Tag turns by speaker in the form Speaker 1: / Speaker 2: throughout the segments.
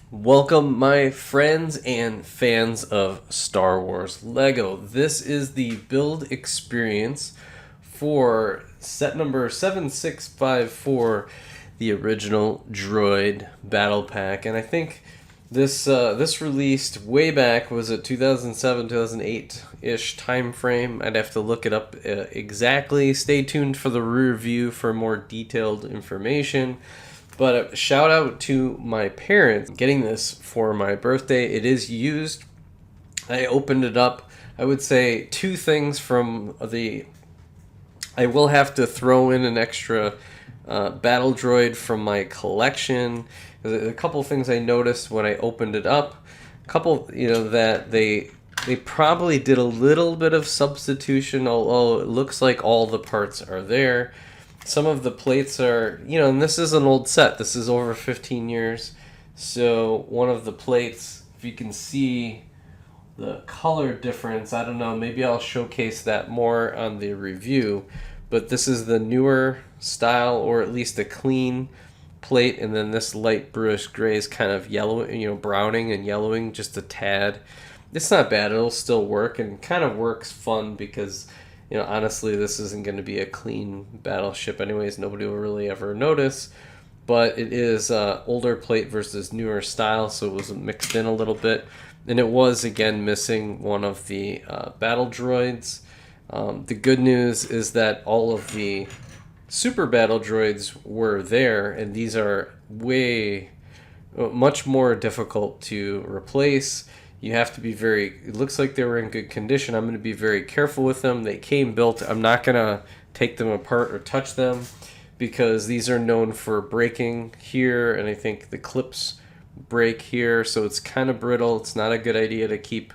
Speaker 1: Welcome, my friends and fans of Star Wars Lego. This is the build experience for set number 7654, the original Droid Battle Pack. And I think this released way back, was it 2007, 2008-ish time frame? I'd have to look it up exactly. Stay tuned for the review for more detailed information. But a shout out to my parents getting this for my birthday. It is used. I opened it up. I would say two things from the... I will have to throw in an extra battle droid from my collection. There's a couple things I noticed when I opened it up. A couple, that they probably did a little bit of substitution, although it looks like all the parts are there. Some of the plates are, and this is an old set. This is over 15 years. So one of the plates, if you can see the color difference, I don't know, maybe I'll showcase that more on the review. But this is the newer style, or at least a clean plate. And then this light bluish gray is kind of yellow, browning and yellowing just a tad. It's not bad. It'll still work, and kind of works fun because... honestly, this isn't going to be a clean battleship anyways. Nobody will really ever notice. But it is older plate versus newer style, so it was mixed in a little bit. And it was, again, missing one of the battle droids. The good news is that all of the super battle droids were there, and these are much more difficult to replace. You have to be it looks like they were in good condition. I'm going to be very careful with them. They came built. I'm not going to take them apart or touch them because these are known for breaking here, and I think the clips break here, so it's kind of brittle. It's not a good idea to keep,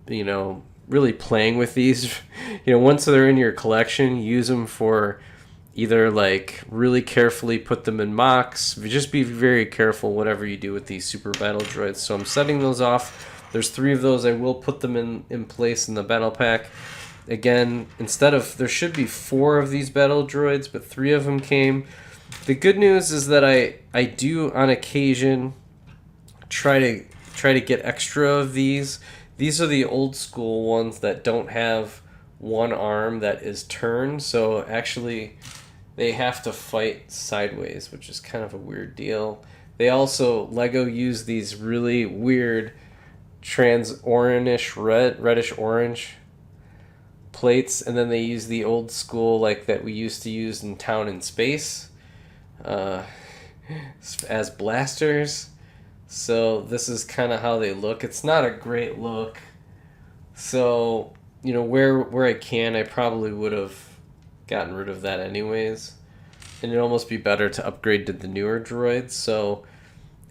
Speaker 1: really playing with these. Once they're in your collection, use them for either really carefully put them in mocks. Just be very careful whatever you do with these super battle droids. So I'm setting those off. There's 3 of those. I will put them in place in the battle pack. Again, there should be 4 of these battle droids, but 3 of them came. The good news is that I do on occasion try to get extra of these. These are the old school ones that don't have one arm that is turned, so actually they have to fight sideways, which is kind of a weird deal. Lego use these really weird reddish orange plates, and then they use the old school that we used to use in Town and Space as blasters. So this is kind of how they look. It's not a great look, so where I can, I probably would have gotten rid of that anyways, and it'd almost be better to upgrade to the newer droids. So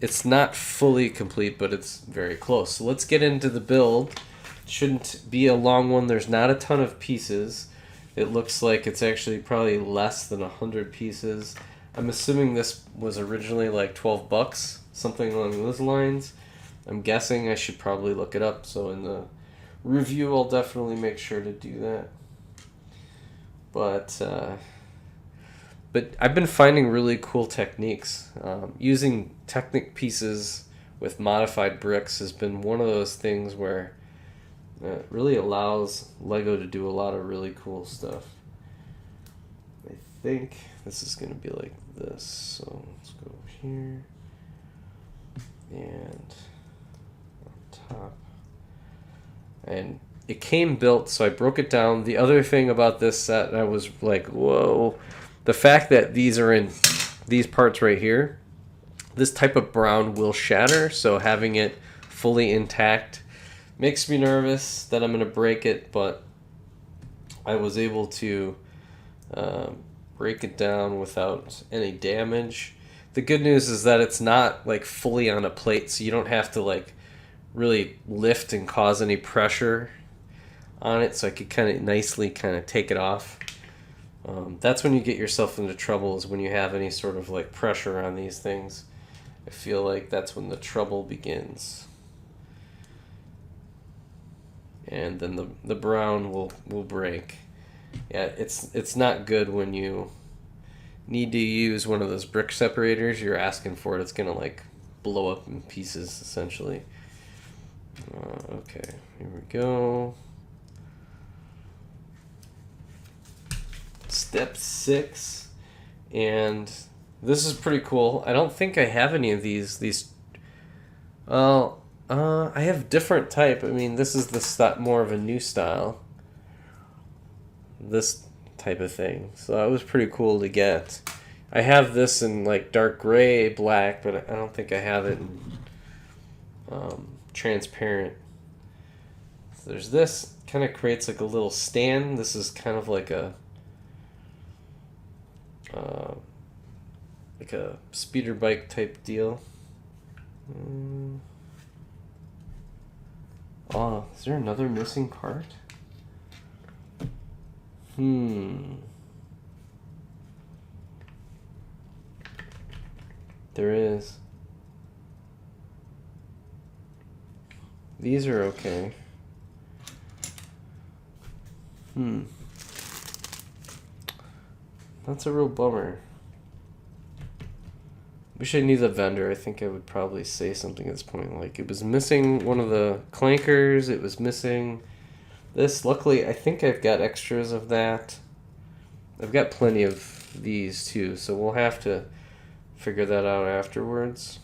Speaker 1: it's not fully complete, but it's very close. So let's get into the build. It shouldn't be a long one. There's not a ton of pieces. It looks like it's actually probably less than 100 pieces. I'm assuming this was originally like $12, something along those lines. I'm guessing. I should probably look it up. So in the review, I'll definitely make sure to do that. But I've been finding really cool techniques. Using Technic pieces with modified bricks has been one of those things where it really allows Lego to do a lot of really cool stuff. I think this is going to be like this. So let's go here and on top. And it came built, so I broke it down. The other thing about this set, I was like, whoa. The fact that these are in these parts right here, this type of brown will shatter, so having it fully intact makes me nervous that I'm going to break it, but I was able to break it down without any damage. The good news is that it's not fully on a plate, so you don't have to really lift and cause any pressure on it, so I could kind of nicely take it off. That's when you get yourself into trouble, is when you have any sort of pressure on these things. I feel like that's when the trouble begins. And then the brown will break. Yeah, it's not good when you need to use one of those brick separators. You're asking for it. It's gonna blow up in pieces, essentially. Okay, here we go. Step 6, and this is pretty cool. I don't think I have any of these. I have different type. I mean, this is the more of a new style. This type of thing. So that was pretty cool to get. I have this in like dark gray, black, but I don't think I have it in transparent. So there's this. Kind of creates like a little stand. This is kind of like a speeder bike type deal. Oh, is there another missing part? There is. These are okay. That's a real bummer. Wish I knew the vendor. I think I would probably say something at this point. Like, it was missing one of the clankers. It was missing this. Luckily, I think I've got extras of that. I've got plenty of these too, so we'll have to figure that out afterwards.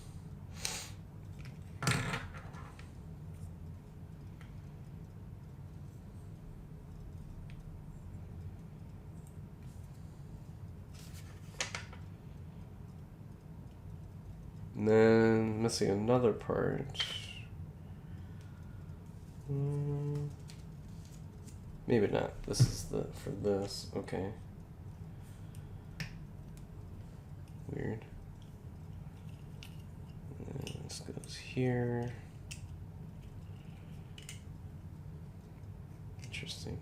Speaker 1: And then missing another part. Maybe not. This is for this. Okay. Weird. And this goes here. Interesting.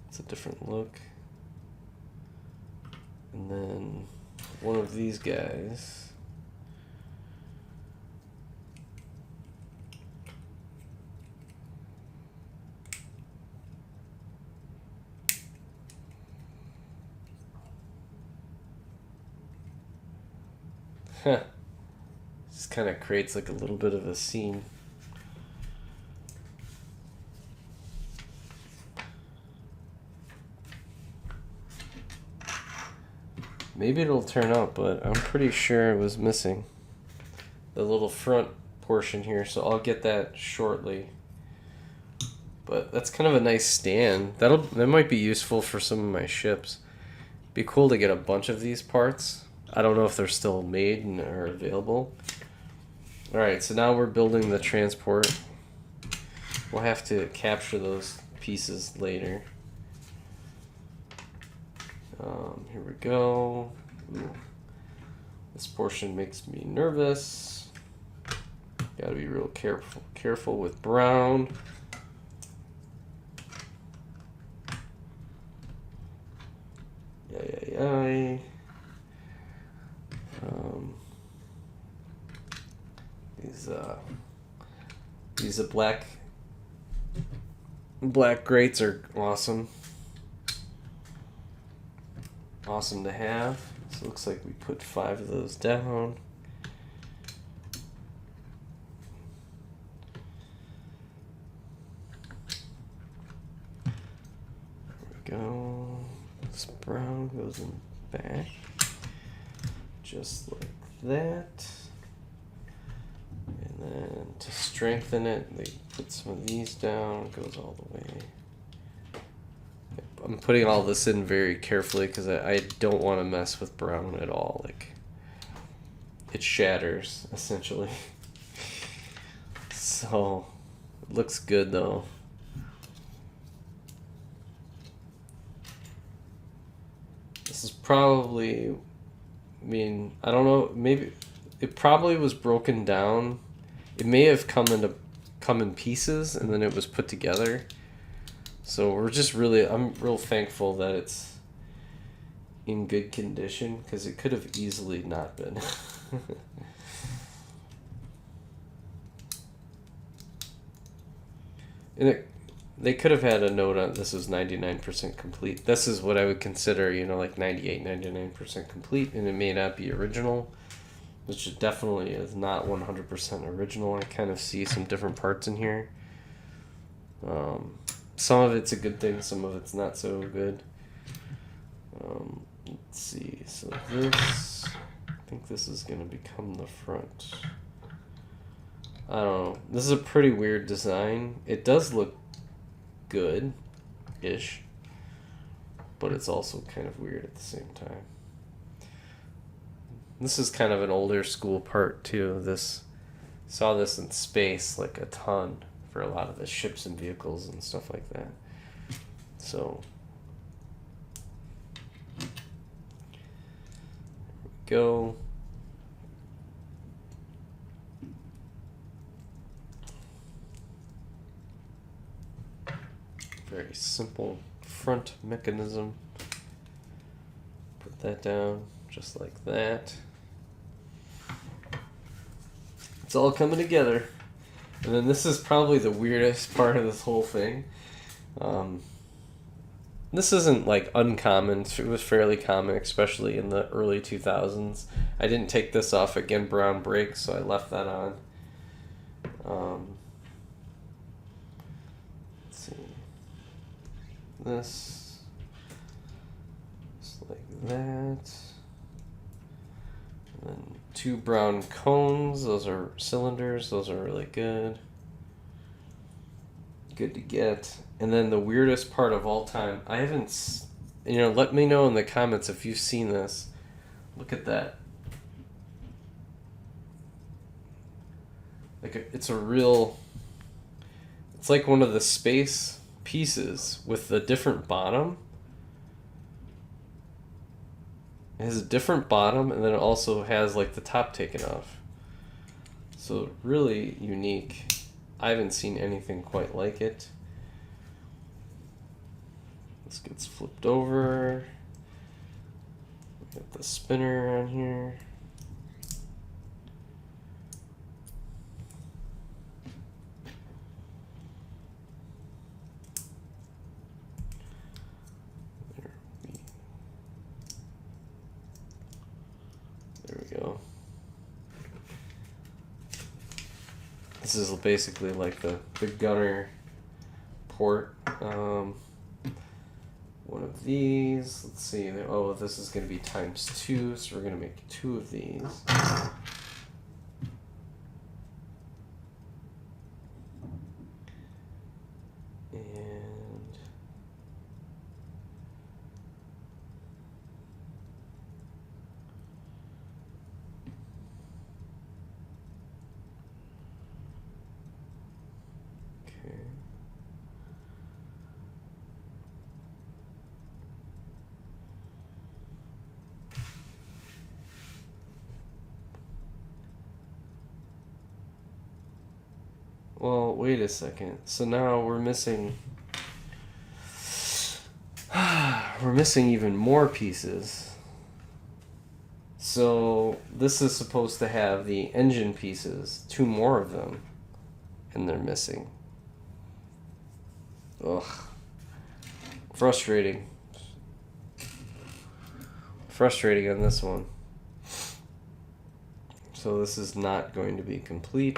Speaker 1: It's a different look. And then one of these guys. Just kind of creates like a little bit of a scene. Maybe it'll turn out, but I'm pretty sure it was missing the little front portion here, so I'll get that shortly. But that's kind of a nice stand. That might be useful for some of my ships. Be cool to get a bunch of these parts. I don't know if they're still made and are available. Alright, so now we're building the transport. We'll have to capture those pieces later. Here we go. Ooh. This portion makes me nervous. Gotta be real careful with brown. Yay. These black grates are awesome. Awesome to have. So it looks like we put 5 of those down. There we go. This brown goes in back. Just like that. And then to strengthen it, they put some of these down. It goes all the way. I'm putting all this in very carefully because I don't want to mess with brown at all. Like, it shatters, essentially. So, it looks good though. This is probably, I mean, I don't know, maybe it probably was broken down. It may have come in pieces and then it was put together. So I'm real thankful that it's in good condition because it could have easily not been. And they could have had a note on this is 99% complete. This is what I would consider, like 98, 99% complete, and it may not be original. which definitely is not 100% original. I kind of see some different parts in here. Some of it's a good thing, some of it's not so good. Let's see. So this, I think this is going to become the front. I don't know. This is a pretty weird design. It does look good-ish, but it's also kind of weird at the same time. This is kind of an older school part too. Saw this in space like a ton for a lot of the ships and vehicles and stuff like that. So go. Very simple front mechanism. Put that down just like that. It's all coming together. And then this is probably the weirdest part of this whole thing. This isn't like uncommon. It was fairly common, especially in the early 2000s. I didn't take this off again, brown brakes, so I left that on. Let's see. This just like that. And then 2 brown cones. Those are cylinders. Those are really good. Good to get. And then the weirdest part of all time, I haven't, let me know in the comments if you've seen this. Look at that. It's like one of the space pieces with the different bottom. It has a different bottom, and then it also has like the top taken off. So really unique. I haven't seen anything quite like it. This gets flipped over. Got the spinner on here. There we go. This is basically like the gunner port. One of these. Let's see. Oh, this is going to be ×2, so we're going to make 2 of these. And okay. Well, wait a second. So now we're missing even more pieces. So this is supposed to have the engine pieces, 2 more of them, and they're missing. Ugh. Frustrating. Frustrating on this one. So this is not going to be complete.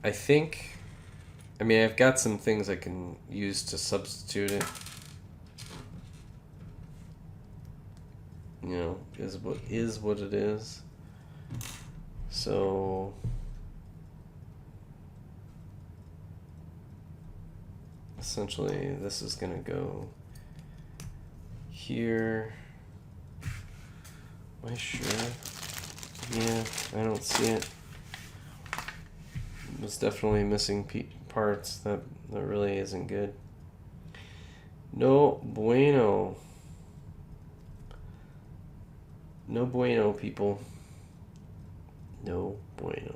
Speaker 1: I've got some things I can use to substitute it. Is what it is. So essentially this is gonna go here. Am I sure? Yeah, I don't see it. It's definitely missing parts. That really isn't good. No bueno. No bueno, people. No bueno.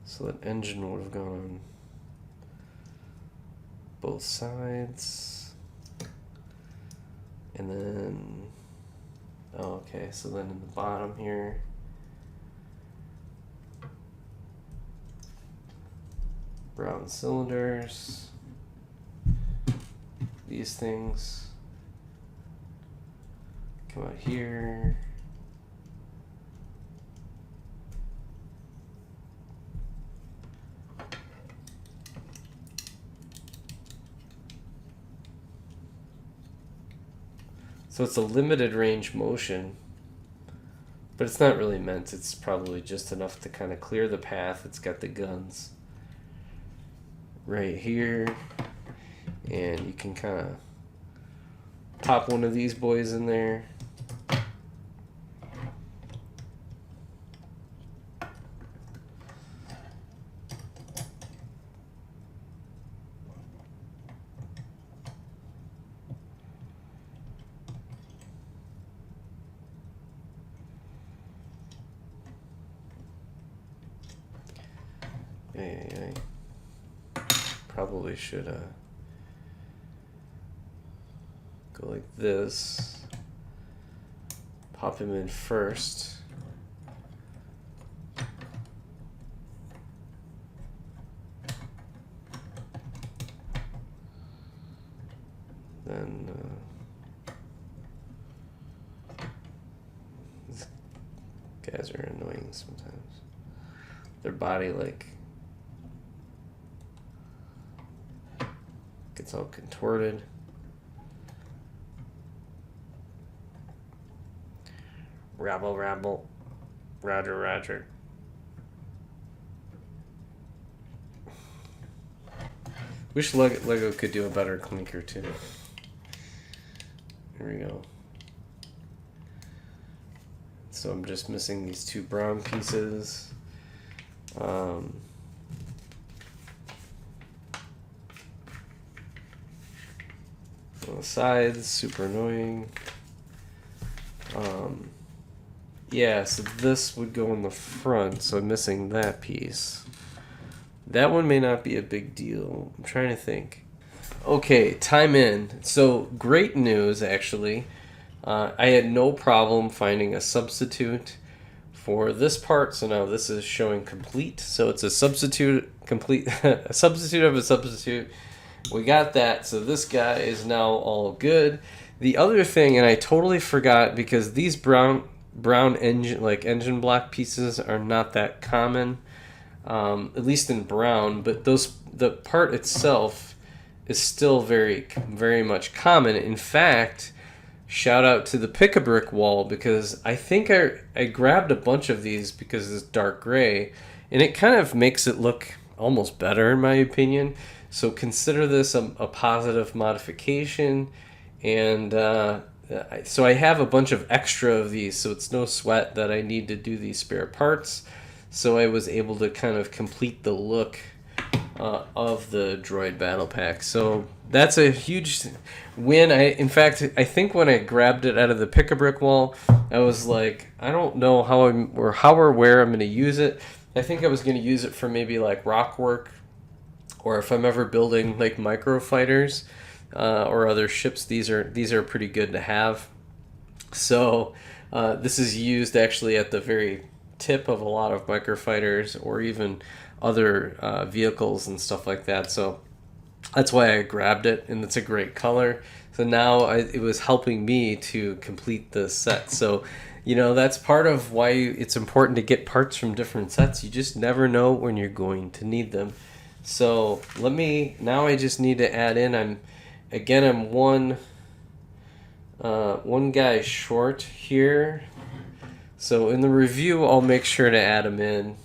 Speaker 1: So that engine would have gone both sides. And then, oh, okay, so then in the bottom here, brown cylinders. These things come out here. So it's a limited range motion, but it's not really meant. It's probably just enough to kind of clear the path. It's got the guns right here, and you can kind of pop one of these boys in there. Probably should go like this. Pop him in first. Then these guys are annoying sometimes. Their body gets all contorted. Rabble, rabble. Roger, roger. Wish Lego could do a better clinker too. Here we go. So I'm just missing these two brown pieces. On the sides, super annoying. Yeah, so this would go in the front, so I'm missing that piece. That one may not be a big deal. I'm trying to think. Okay, time in. So, great news, actually. I had no problem finding a substitute for this part, so now this is showing complete. So it's a substitute, complete, a substitute of a substitute. We got that, so this guy is now all good. The other thing, and I totally forgot, because these brown engine block pieces are not that common, at least in brown, but the part itself is still very, very much common. In fact, shout out to the Pick-a-Brick wall, because I think I grabbed a bunch of these because it's dark gray, and it kind of makes it look almost better in my opinion. So consider this a positive modification, and so I have a bunch of extra of these, so it's no sweat that I need to do these spare parts. So I was able to kind of complete the look of the Droid Battle Pack. So that's a huge win. In fact, I think when I grabbed it out of the Pick-a-Brick wall, I was like, I don't know how or where I'm going to use it. I think I was going to use it for maybe like rock work, or if I'm ever building like microfighters or other ships. These are pretty good to have. So this is used actually at the very tip of a lot of microfighters or even other vehicles and stuff like that. So that's why I grabbed it, and it's a great color. So now it was helping me to complete the set. So, that's part of why it's important to get parts from different sets. You just never know when you're going to need them. So now I just need to add in, I'm one guy short here. So in the review, I'll make sure to add them in.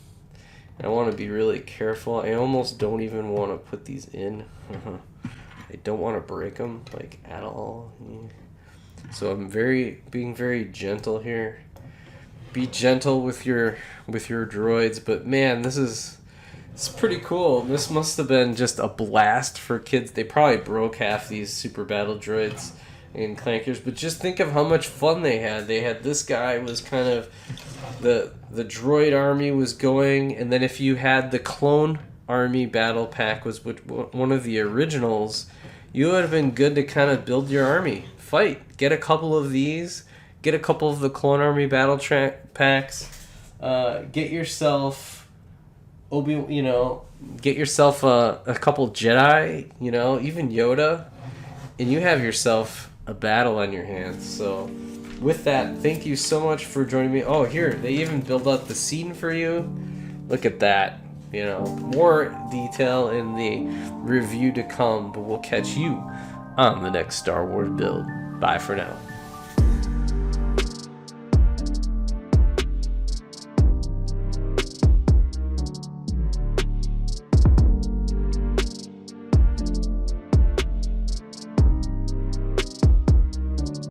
Speaker 1: I want to be really careful. I almost don't even want to put these in. I don't want to break them at all. So I'm being very gentle here. Be gentle with your droids, but man, it's pretty cool. This must have been just a blast for kids. They probably broke half these super battle droids and clankers, but just think of how much fun they had. They had this guy was kind of the droid army was going, and then if you had the clone army battle pack was one of the originals, you would have been good to kind of build your army, fight, get a couple of these, get a couple of the clone army battle packs, get yourself you know, get yourself a couple Jedi, you know, even Yoda, and you have yourself a battle on your hands. So, with that, thank you so much for joining me. Oh, here, they even build out the scene for you. Look at that. You know, more detail in the review to come, but we'll catch you on the next Star Wars build. Bye for now.